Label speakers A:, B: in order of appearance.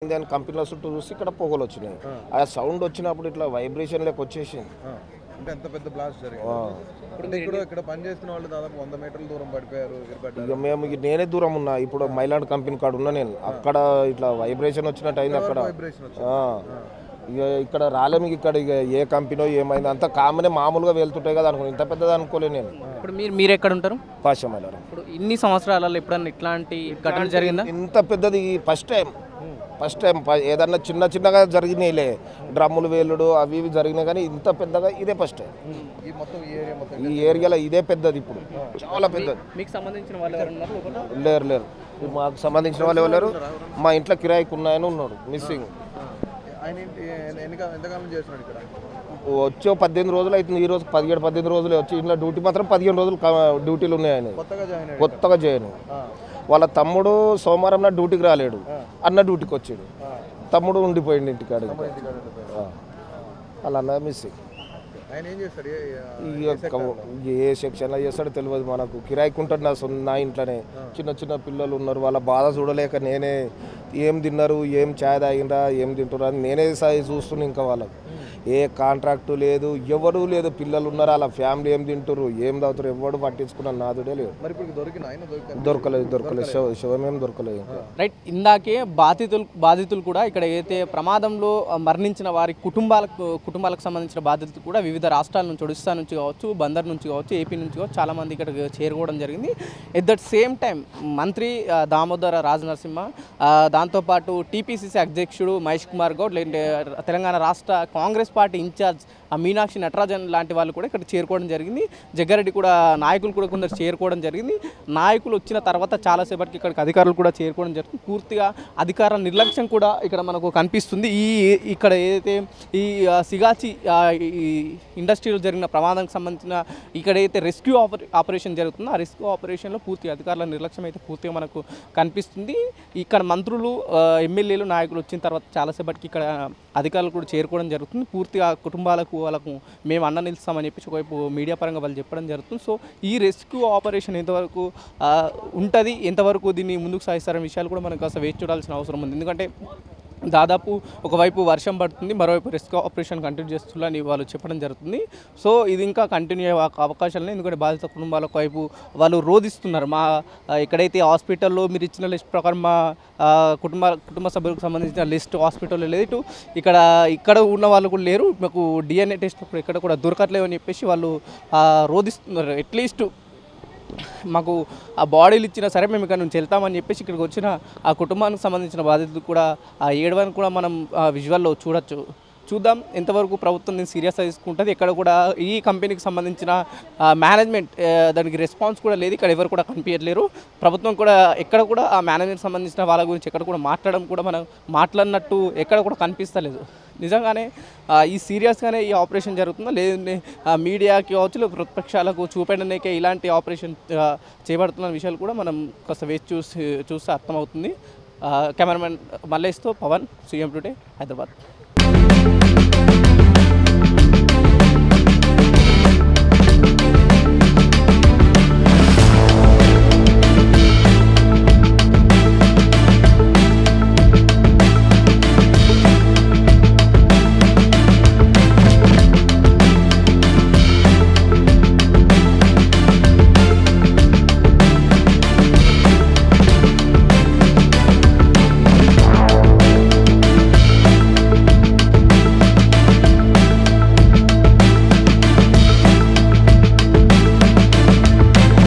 A: దాని కంపెనీల చుట్టూ చూసి ఇక్కడ పొగలు వచ్చినాయి. ఆ సౌండ్ వచ్చినప్పుడు ఇట్లా వైబ్రేషన్ లెక్క వచ్చేసింది.
B: అంటే ఎంత పెద్ద బ్లాస్ట్ జరిగింది. ఇక్కడ పని చేస్తున్న వాళ్ళు దాదాపు 100 మీటర్ల దూరం పడిపోయారు.
A: ఇక మేము నేనే దూరం ఉన్నా. ఇప్పుడు మైలాండ్ కంపెనీ కాడ ఉన్నా నేను. అక్కడ ఇట్లా వైబ్రేషన్ వచ్చినట్టు అయింది. అక్కడ ఇక ఇక్కడ రాలేము. ఇక్కడ ఇక ఏ కంపెనీలో ఏమైంది అంత కామనే మామూలుగా వెళ్తుంటాయి కదా అనుకున్నాను. ఇంత పెద్దది అనుకోలేదు నేను.
C: ఇప్పుడు మీరు ఎక్కడ ఉంటారు?
A: పాశమేలారం.
C: ఇప్పుడు ఇన్ని సంవత్సరాలలో ఎప్పుడన్నా ఇట్లాంటి ఘటన జరిగిందా?
A: ఇంత పెద్దది ఫస్ట్ టైం ఏదన్నా చిన్నగా జరిగినాయిలే, డ్రమ్ములు వేలుడు అవి ఇవి జరిగినాయి, కానీ ఇంత పెద్దగా ఇదే ఫస్ట్ టైం. ఈ ఏరియాలో ఇదే పెద్దది, ఇప్పుడు చాలా పెద్దది.
C: మీకు సంబంధించిన వాళ్ళు ఎవరు?
A: లేరు. మాకు సంబంధించిన వాళ్ళు ఎవరు? మా ఇంట్లో కిరాయికి ఉన్నాయని ఉన్నాడు మిస్సింగ్. వచ్చి 18 రోజులు అవుతుంది. ఈ రోజు 17-18 రోజులు వచ్చి ఇంట్లో డ్యూటీ మాత్రం 15 రోజులు డ్యూటీలు ఉన్నాయని కొత్తగా చేయను. వాళ్ళ తమ్ముడు సోమవారం నా డ్యూటీకి రాలేడు, అన్న డ్యూటీకి వచ్చాడు. తమ్ముడు ఉండిపోయింది ఇంటికాడ. వాళ్ళ అన్న మిస్సింగ్. ఏ సెక్షన్లో చేస్తాడో తెలియదు మనకు. కిరాయికి ఉంటాడు నా ఇంట్లోనే. చిన్న పిల్లలు ఉన్నారు, వాళ్ళ బాధ చూడలేక నేనే ఏం తిన్నారు, ఏం ఛాయ్ తాగిండ్రా, ఏం తింటున్నారు అని నేనే చూస్తున్నా. ఇంకా వాళ్ళకు ఏ కాంట్రాక్టు లేదు, ఎవరు లేదు. పిల్లలు ఉన్నారు, వాళ్ళ ఫ్యామిలీ ఏం తింటారు, ఏం తాగుతారు, ఎవరు పట్టించుకున్న నాదుడే లేదు. దొరకలేదు. శవమేం దొరకలేదు.
C: రైట్. ఇందాకే బాధితులు కూడా ఇక్కడ ఏదైతే ప్రమాదంలో మరణించిన వారి కుటుంబాలకు సంబంధించిన బాధితులు కూడా వివిధ రాష్ట్రాల నుంచి, ఒడిశా నుంచి కావచ్చు, బందర్ నుంచి కావచ్చు, ఏపీ నుంచి కావచ్చు, చాలామంది ఇక్కడ చేరుకోవడం జరిగింది. ఎట్ దట్ సేమ్ టైం మంత్రి దామోదర రాజనరసింహ, దాంతోపాటు టీపీసీసీ అధ్యక్షుడు మహేష్ కుమార్ గౌడ్, తెలంగాణ రాష్ట్ర కాంగ్రెస్ పార్టీ ఇన్ఛార్జ్ మీనాక్షి నటరాజన్ లాంటి వాళ్ళు కూడా ఇక్కడ చేరుకోవడం జరిగింది. జగ్గారెడ్డి కూడా నాయకులు కూడా కొందరు చేరుకోవడం జరిగింది. నాయకులు వచ్చిన తర్వాత చాలాసేపటికి ఇక్కడికి అధికారులు కూడా చేరుకోవడం జరుగుతుంది. పూర్తిగా అధికారుల నిర్లక్ష్యం కూడా ఇక్కడ మనకు కనిపిస్తుంది. ఇక్కడ ఏదైతే ఈ సిగాచి ఇండస్ట్రీలో జరిగిన ప్రమాదానికి సంబంధించిన ఇక్కడైతే రెస్క్యూ ఆపరేషన్ జరుగుతుందో ఆ రెస్క్యూ ఆపరేషన్లో పూర్తిగా అధికారుల నిర్లక్ష్యం అయితే పూర్తిగా మనకు కనిపిస్తుంది. ఇక్కడ మంత్రులు, ఎమ్మెల్యేలు, నాయకులు వచ్చిన తర్వాత చాలాసేపటికి ఇక్కడ అధికారులు కూడా చేరుకోవడం జరుగుతుంది. పూర్తిగా వాళ్ళకు మేము అన్న నిలుస్తామని చెప్పేసి ఒకవైపు మీడియా పరంగా వాళ్ళు చెప్పడం జరుగుతుంది. సో ఈ రెస్క్యూ ఆపరేషన్ ఎంతవరకు ఉంటుంది, ఎంతవరకు దీన్ని ముందుకు సాగిస్తారనే విషయాలు కూడా మనం కాస్త వేచి చూడాల్సిన అవసరం ఉంది. ఎందుకంటే దాదాపు ఒకవైపు వర్షం పడుతుంది, మరోవైపు రెస్క్యూ ఆపరేషన్ కంటిన్యూ చేస్తుందని వాళ్ళు చెప్పడం జరుగుతుంది. సో ఇది ఇంకా కంటిన్యూ అయ్యే అవకాశాలు. ఎందుకంటే బాధిత కుటుంబాల వైపు వాళ్ళు రోధిస్తున్నారు. మా ఎక్కడైతే హాస్పిటల్లో మీరు ఇచ్చిన లిస్ట్ ప్రకారం మా కుటుంబ సభ్యులకు సంబంధించిన లిస్ట్ హాస్పిటల్లో లేదు, ఇక్కడ ఉన్న వాళ్ళు కూడా లేరు, మాకు DNA టెస్ట్ ఇక్కడ కూడా దొరకట్లేవు అని చెప్పేసి వాళ్ళు రోధిస్తున్నారు. అట్లీస్ట్ మాకు ఆ బాడీలు ఇచ్చినా సరే మేము ఇక్కడ నుంచి వెళ్తామని చెప్పేసి ఇక్కడికి వచ్చిన ఆ కుటుంబానికి సంబంధించిన బాధితులు కూడా ఆ ఏడవని కూడా మనం విజువల్లో చూద్దాం ఎంతవరకు ప్రభుత్వం దీన్ని సీరియస్గా తీసుకుంటుంది. ఇక్కడ కూడా ఈ కంపెనీకి సంబంధించిన మేనేజ్మెంట్ దానికి రెస్పాన్స్ కూడా లేదు. ఇక్కడ ఎవరు కూడా కనిపించట్లేరు. ప్రభుత్వం కూడా ఎక్కడ కూడా ఆ మేనేజ్మెంట్ సంబంధించిన వాళ్ళ గురించి ఎక్కడ కూడా మాట్లాడడం కూడా మనం మాట్లాడినట్టు ఎక్కడ కూడా కనిపిస్తలేదు. నిజంగానే ఈ సీరియస్గానే ఈ ఆపరేషన్ జరుగుతుందో లేదంటే మీడియాకి కావచ్చు, ప్రతిపక్షాలకు చూపెట్టడానికే ఇలాంటి ఆపరేషన్ చేపడుతున్న విషయాలు కూడా మనం కాస్త వేచి చూస్తే అర్థమవుతుంది. కెమెరామెన్ మల్లేష్తో పవన్, CM టుడే, హైదరాబాద్.